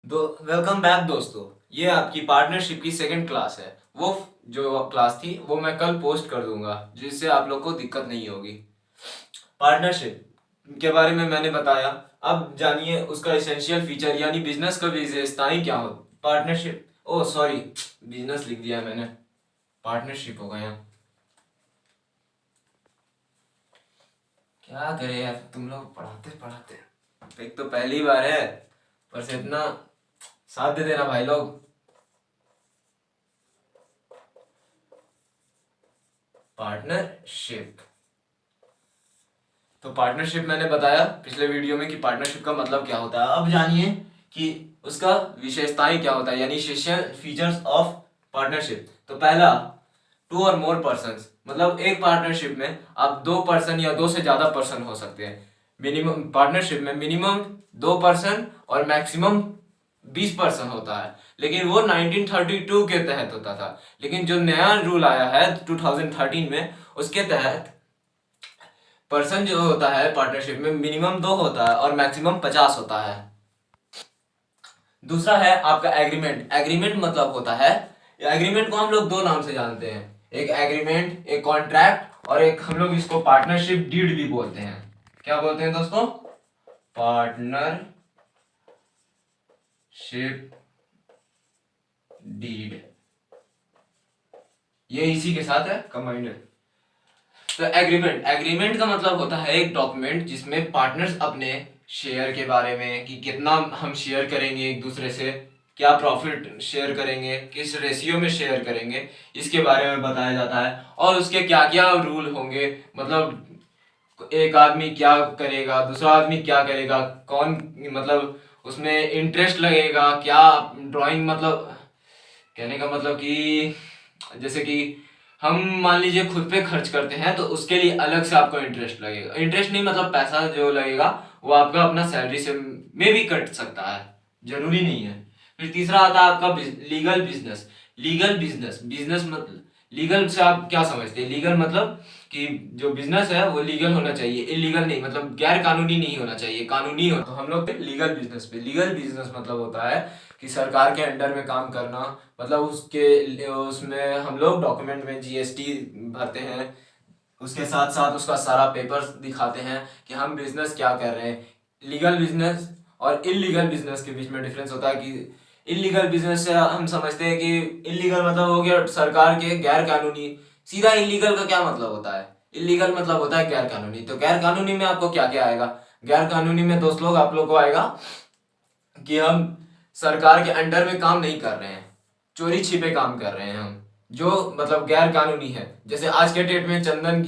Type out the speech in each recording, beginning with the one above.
Welcome back दोस्तों। ये आपकी पार्टनरशिप की सेकंड क्लास है। वो जो क्लास थी वो मैं कल पोस्ट कर दूंगा, जिससे आप लोग को दिक्कत नहीं होगी। पार्टनरशिप के बारे में मैंने बताया। अब जानिए उसका एसेंशियल फीचर यानी बिजनेस का विशेषताएं क्या हो। पार्टनरशिप, ओ सॉरी, बिजनेस लिख दिया मैंने, पार्टनरशिप हो गया। क्या करे यार, तुम लोग पढ़ाते पढ़ाते एक तो पहली बार है, पर से इतना साथ दे देना भाई लोग। पार्टनरशिप, तो पार्टनरशिप मैंने बताया पिछले वीडियो में कि पार्टनरशिप का मतलब क्या होता है। अब जानिए कि उसका विशेषताएं क्या होता है यानी फीचर्स ऑफ पार्टनरशिप। तो पहला, टू और मोर पर्सन्स, मतलब एक पार्टनरशिप में आप दो पर्सन या दो से ज्यादा पर्सन हो सकते हैं। मिनिमम पार्टनरशिप में मिनिमम दो पर्सन और मैक्सिमम 20% होता है, लेकिन वो 1932 के तहत होता था। लेकिन जो नया रूल आया है 2013 में, उसके तहत पर्सन जो होता है पार्टनरशिप में मिनिमम दो होता है और मैक्सिमम 50 होता है। दूसरा है आपका एग्रीमेंट। एग्रीमेंट मतलब होता है, एग्रीमेंट को हम लोग दो नाम से जानते हैं, एक एग्रीमेंट, एक कॉन्ट्रैक्ट, और एक हम लोग इसको पार्टनरशिप डीड भी बोलते हैं। क्या बोलते हैं दोस्तों? पार्टनरशिप डीड, ये इसी के साथ है कंबाइंड। तो एग्रीमेंट, एग्रीमेंट का मतलब होता है एक डॉक्यूमेंट जिसमें पार्टनर्स अपने शेयर के बारे में कि कितना हम शेयर करेंगे एक दूसरे से, क्या प्रॉफिट शेयर करेंगे, किस रेशियो में शेयर करेंगे, इसके बारे में बताया जाता है। और उसके क्या क्या रूल होंगे, मतलब एक आदमी क्या करेगा, दूसरा आदमी क्या करेगा, कौन मतलब उसमें इंटरेस्ट लगेगा क्या, ड्राइंग मतलब कहने का मतलब कि जैसे कि हम मान लीजिए खुद पे खर्च करते हैं तो उसके लिए अलग से आपको इंटरेस्ट लगेगा। इंटरेस्ट नहीं मतलब पैसा जो लगेगा वो आपका अपना सैलरी से में भी कट सकता है, जरूरी नहीं है। फिर तीसरा आता है आपका legal business. Legal business, business मतलब लीगल से आप क्या समझते हैं? लीगल मतलब कि जो बिजनेस है वो लीगल होना चाहिए, इलीगल नहीं, मतलब गैर कानूनी नहीं होना चाहिए, कानूनी हो। तो हम लोग लीगल बिजनेस पे, लीगल बिजनेस मतलब होता है कि सरकार के अंडर में काम करना, मतलब उसके उसमें हम लोग डॉक्यूमेंट में जीएसटी भरते हैं, उसके साथ साथ उसका सारा पेपर्स दिखाते हैं कि हम बिजनेस क्या कर रहे हैं। लीगल बिजनेस और इलीगल बिजनेस के बीच में डिफरेंस होता है कि इलीगल बिजनेस से हम समझते हैं कि इलीगल मतलब हो गया सरकार के गैर कानूनी। सीधा इलीगल का क्या मतलब होता है? इलीगल मतलब होता है गैर कानूनी। तो गैर कानूनी में आपको क्या क्या आएगा? गैर कानूनी में दोस्त लोग आप लोग को आएगा कि हम सरकार के अंडर में काम नहीं कर रहे हैं, चोरी छिपे काम कर रहे हैं हम, जो मतलब गैर कानूनी है। जैसे आज के डेट में चंदन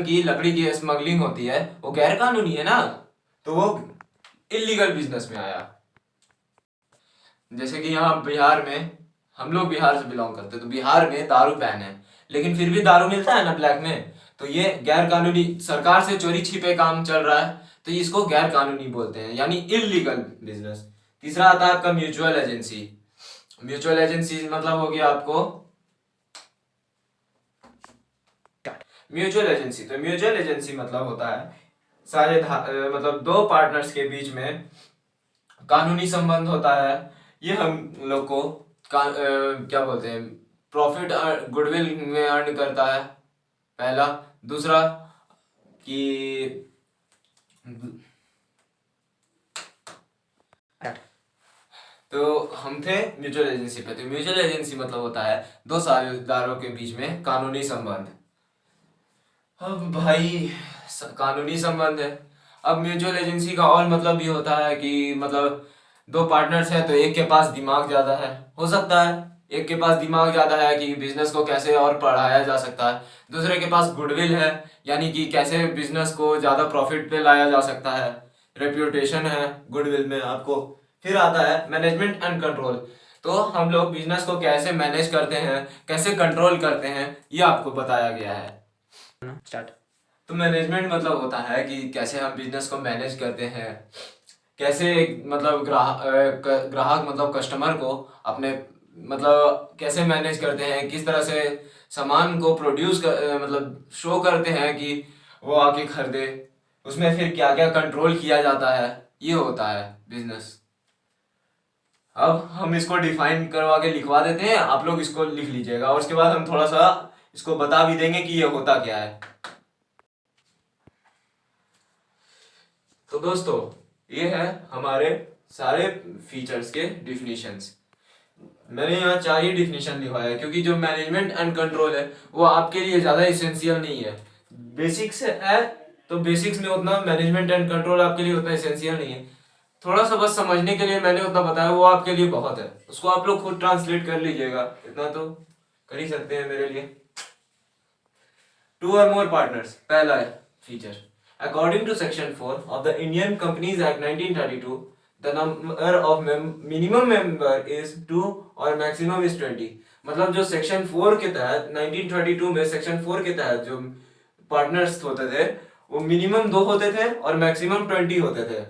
की लकड़ी की स्मगलिंग होती है, वो गैर कानूनी है ना, तो वो इलीगल बिजनेस में आया। जैसे कि यहाँ बिहार में, हम लोग बिहार से बिलोंग करते हैं, तो बिहार में दारू बैन है, लेकिन फिर भी दारू मिलता है ना ब्लैक में, तो ये गैर कानूनी, सरकार से चोरी छिपे काम चल रहा है, तो इसको गैर कानूनी बोलते हैं यानी इलीगल बिजनेस। तीसरा आता है आपका म्यूचुअल एजेंसी। म्यूचुअल एजेंसी मतलब हो गया आपको म्यूचुअल एजेंसी। तो म्यूचुअल एजेंसी मतलब होता है मतलब दो पार्टनर्स के बीच में कानूनी संबंध होता है। ये हम लोग को क्या बोलते हैं, प्रॉफिट गुडविल में अर्न करता है, पहला। दूसरा कि तो हम थे म्यूचुअल एजेंसी पे। तो म्यूचुअल एजेंसी मतलब होता है दो साझेदारों के बीच में कानूनी संबंध। अब भाई कानूनी संबंध है। अब म्यूचुअल एजेंसी का और मतलब भी होता है कि मतलब दो पार्टनर्स हैं तो एक के पास दिमाग ज्यादा है, हो सकता है एक के पास दिमाग ज्यादा है कि बिजनेस को कैसे और बढ़ाया जा सकता है। दूसरे के पास गुडविल है, यानी कि कैसे बिजनेस को ज्यादा प्रॉफिट पे लाया जा सकता है, रेप्यूटेशन है गुडविल में आपको। फिर आता है मैनेजमेंट एंड कंट्रोल। तो हम लोग बिजनेस को कैसे मैनेज करते हैं, कैसे कंट्रोल करते हैं, ये आपको बताया गया है। स्टार्ट। तो मैनेजमेंट मतलब होता है कि कैसे हम बिजनेस को मैनेज करते हैं, कैसे मतलब ग्राहक मतलब कस्टमर को अपने मतलब कैसे मैनेज करते हैं, किस तरह से सामान को मतलब शो करते हैं कि वो आके खरीदे, उसमें फिर क्या क्या कंट्रोल किया जाता है, ये होता है बिजनेस। अब हम इसको डिफाइन करवा के लिखवा देते हैं, आप लोग इसको लिख लीजिएगा और उसके बाद हम थोड़ा सा इसको बता भी देंगे कि ये होता क्या है। तो दोस्तों ये है हमारे सारे फीचर्स के डिफिनीशंस। मैंने यहाँ 4 ही डिफिनीशन लिखवाया है क्योंकि जो मैनेजमेंट एंड कंट्रोल है वो आपके लिए ज़्यादा इसेंशियल नहीं है। बेसिक्स है तो बेसिक्स में उतना मैनेजमेंट एंड कंट्रोल आपके लिए उतना इसेंशियल नहीं है, थोड़ा सा बस समझने के लिए मैंने उतना बताया, वो आपके लिए बहुत है। उसको आप लोग खुद ट्रांसलेट कर लीजिएगा, इतना तो कर ही सकते हैं मेरे लिए। 2 or more partners, पहला है feature. According to section 4 of the Indian companies act 1932 the number of minimum member is 2 और मैक्सिमम इज 20। मतलब जो सेक्शन 4 के तहत 1932 में सेक्शन 4 के तहत जो पार्टनर्स होते थे वो मिनिमम 2 होते थे और मैक्सिमम 20 होते थे।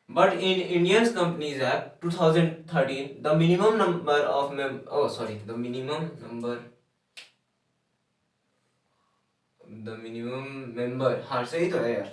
But in Indian companies act 2013 the minimum number of the minimum member, हाँ सही तो है यार।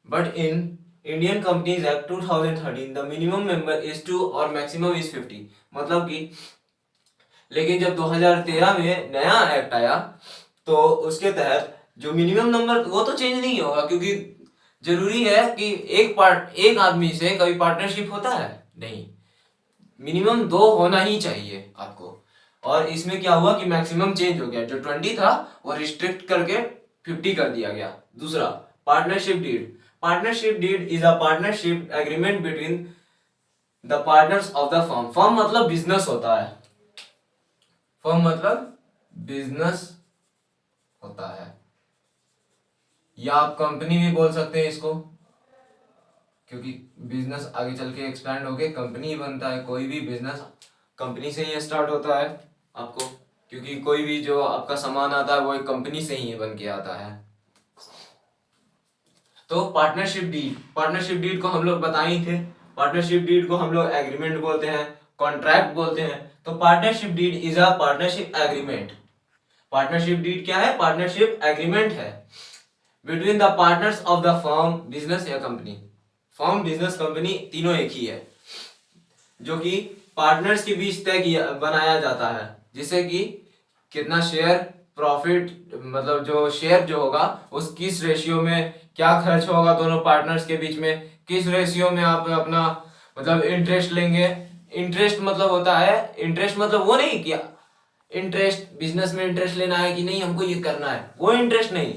But in Indian companies act 2013 the minimum member is 2 और मैक्सिमम इज 50। मतलब कि लेकिन जब 2013 में नया एक्ट आया तो उसके तहत जो मिनिमम नंबर वो तो चेंज नहीं होगा, क्योंकि जरूरी है कि एक आदमी से कभी पार्टनरशिप होता है नहीं, मिनिमम 2 होना ही चाहिए आपको। और इसमें क्या हुआ कि मैक्सिमम चेंज हो गया, जो 20 था वो रिस्ट्रिक्ट करके 50 कर दिया गया। दूसरा partnership deed. Partnership deed is a partnership agreement between the partners of the firm. Firm मतलब बिजनेस होता है, फर्म मतलब बिजनेस होता है, या आप कंपनी भी बोल सकते हैं इसको, क्योंकि बिजनेस आगे चल के एक्सपैंड होके कंपनी ही बनता है। कोई भी बिजनेस कंपनी से ही स्टार्ट होता है आपको, क्योंकि कोई भी जो आपका सामान आता है वो एक कंपनी से ही बन के आता है। तो पार्टनरशिप डीड को हम लोग बताए ही थे। पार्टनरशिप डीड को हम लोग एग्रीमेंट बोलते हैं, कॉन्ट्रैक्ट बोलते हैं। तो partnership deed is a partnership agreement. Partnership deed क्या है? पार्टनरशिप एग्रीमेंट है between the partners of the firm, business या कंपनी। फर्म, बिजनेस, कंपनी तीनों एक ही है, जो कि पार्टनर्स के बीच तय किया बनाया जाता है, जिससे कि कितना शेयर प्रॉफिट, मतलब जो शेयर जो होगा उस किस रेशियो में क्या खर्च होगा दोनों पार्टनर्स के बीच में, किस रेशियो में आप अपना मतलब इंटरेस्ट लेंगे। इंटरेस्ट मतलब होता है, इंटरेस्ट मतलब वो नहीं कि इंटरेस्ट बिजनेस में इंटरेस्ट लेना है कि नहीं हमको ये करना है, वो इंटरेस्ट नहीं।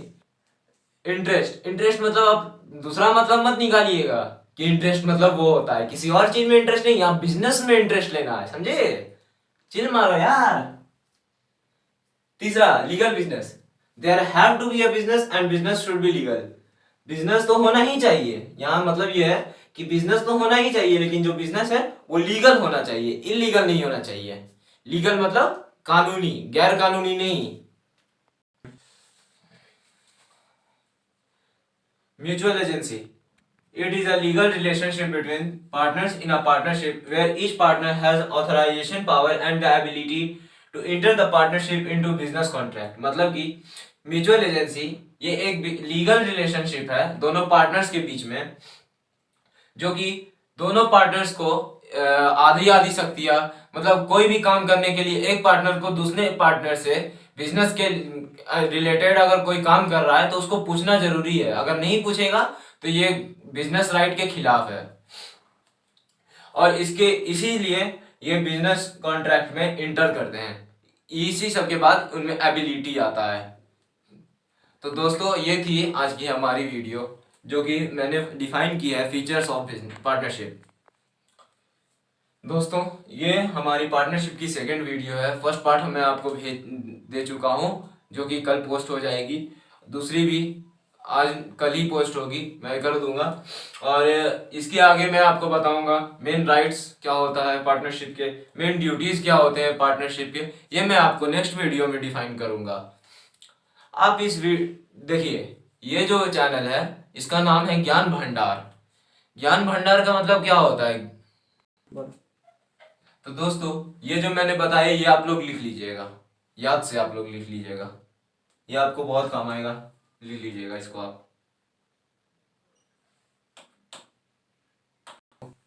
इंटरेस्ट मतलब आप दूसरा मतलब मत निकालिएगा कि इंटरेस्ट मतलब वो होता है किसी और चीज में इंटरेस्ट नहीं, आप बिजनेस में इंटरेस्ट लेना है, समझे? चिल मारो यार। तीसरा legal business. There have to be a business and business should be legal. Business तो होना ही चाहिए, यहाँ मतलब ये है कि बिजनेस तो होना ही चाहिए, लेकिन जो बिजनेस है वो लीगल होना चाहिए, इलीगल नहीं होना चाहिए। लीगल मतलब कानूनी, गैर कानूनी नहीं। Mutual agency. It is a legal relationship between partners in a partnership where each partner has authorization power and the ability to enter the partnership into business contract। मतलब कि म्यूचुअल एजेंसी ये एक legal relationship है दोनों partners के बीच में, जो कि दोनों पार्टनर्स को आधी आधी शक्तियां, मतलब कोई भी काम करने के लिए एक पार्टनर को दूसरे पार्टनर से बिजनेस के रिलेटेड अगर कोई काम कर रहा है तो उसको पूछना जरूरी है, अगर नहीं पूछेगा तो ये बिजनेस राइट के खिलाफ है, और इसके इसीलिए ये बिजनेस कॉन्ट्रैक्ट में इंटर करते हैं। इसी सब के बाद उनमें एबिलिटी आता है। तो दोस्तों ये थी आज की हमारी वीडियो, जो कि मैंने डिफाइन किया है फीचर्स ऑफ पार्टनरशिप। दोस्तों ये हमारी पार्टनरशिप की सेकंड वीडियो है। फर्स्ट पार्ट मैं आपको भेज दे चुका हूँ, जो कि कल पोस्ट हो जाएगी। दूसरी भी आज कल ही पोस्ट होगी, मैं कर दूंगा। और इसके आगे मैं आपको बताऊंगा मेन राइट्स क्या होता है पार्टनरशिप के, मेन ड्यूटीज क्या होते हैं पार्टनरशिप के, ये मैं आपको नेक्स्ट वीडियो में डिफाइन करूंगा। आप देखिए, ये जो चैनल है इसका नाम है ज्ञान भंडार। ज्ञान भंडार का मतलब क्या होता है? तो दोस्तों ये जो मैंने बताया ये आप लोग लिख लीजिएगा, याद से आप लोग लिख लीजिएगा, ये आपको बहुत काम आएगा, लिख लीजिएगा इसको आप।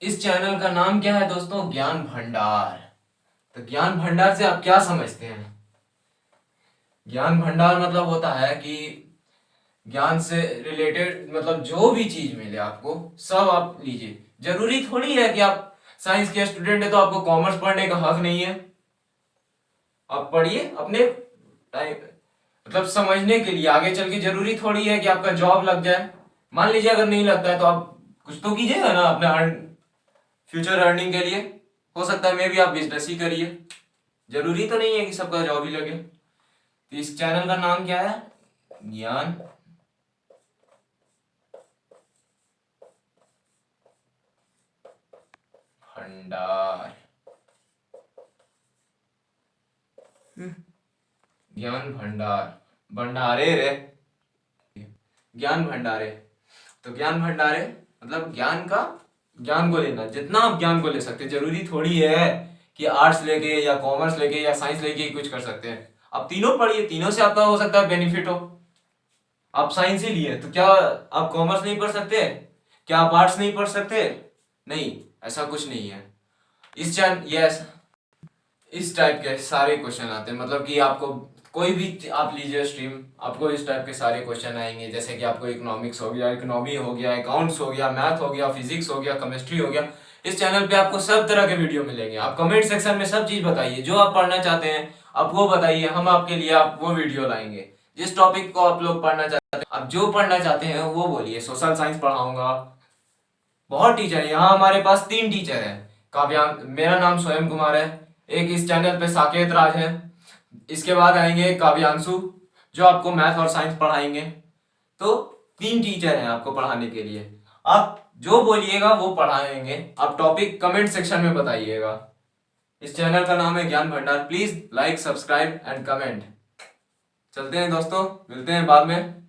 इस चैनल का नाम क्या है दोस्तों? ज्ञान भंडार। तो ज्ञान भंडार से आप क्या समझते हैं? ज्ञान भंडार मतलब होता है कि ज्ञान से रिलेटेड मतलब जो भी चीज मिले आपको सब आप लीजिए। जरूरी थोड़ी है कि आप साइंस के स्टूडेंट है तो आपको कॉमर्स पढ़ने का हक नहीं है। आप पढ़िए अपने टाइम मतलब समझने के लिए, आगे चल के जरूरी थोड़ी है कि आपका जॉब लग जाए। मान लीजिए अगर नहीं लगता है तो आप कुछ तो कीजिएगा ना अपने फ्यूचर अर्निंग के लिए। हो सकता है मे भी आप बिजनेस ही करिए, जरूरी तो नहीं है कि सबका जॉब ही लगे। तो इस चैनल का नाम क्या है? ज्ञान भंडार। ज्ञान भंडार, भंडारे रे, ज्ञान भंडारे। तो ज्ञान भंडारे मतलब ज्ञान का, ज्ञान को लेना, जितना आप ज्ञान को ले सकते हैं। जरूरी थोड़ी है कि आर्ट्स लेके या कॉमर्स लेके या साइंस लेके ही कुछ कर सकते हैं। आप तीनों पढ़िए, तीनों से आपका हो सकता है बेनिफिट हो। आप साइंस ही लिए तो क्या आप कॉमर्स नहीं पढ़ सकते? क्या आप आर्ट्स नहीं पढ़ सकते? नहीं, ऐसा कुछ नहीं है। इस चैन यस इस टाइप के सारे क्वेश्चन आते हैं, मतलब कि आपको कोई भी आप लीजिए स्ट्रीम, आपको इस टाइप के सारे क्वेश्चन आएंगे। जैसे कि आपको इकोनॉमिक्स हो गया, इकोनॉमी हो गया, अकाउंट्स हो गया, मैथ हो गया, फिजिक्स हो गया, केमिस्ट्री हो गया। इस चैनल पे आपको सब तरह के वीडियो मिलेंगे। आप कमेंट सेक्शन में सब चीज बताइए, जो आप पढ़ना चाहते हैं आप वो बताइए, हम आपके लिए आप वो वीडियो लाएंगे। जिस टॉपिक को आप लोग पढ़ना चाहते हैं, आप जो पढ़ना चाहते हैं वो बोलिए। सोशल साइंस पढ़ाऊंगा, बहुत टीचर है यहाँ हमारे पास। 3 टीचर है। काव्यांश, मेरा नाम स्वयं कुमार है। एक इस चैनल पे साकेत राज है। इसके बाद आएंगे काव्यांशु, जो आपको मैथ और साइंस पढ़ाएंगे। तो 3 टीचर हैं आपको पढ़ाने के लिए। आप जो बोलिएगा वो पढ़ाएंगे। आप टॉपिक कमेंट सेक्शन में बताइएगा। इस चैनल का नाम है ज्ञान भंडार। Please like, subscribe and comment. चलते हैं दोस्तों, मिलते हैं बाद में।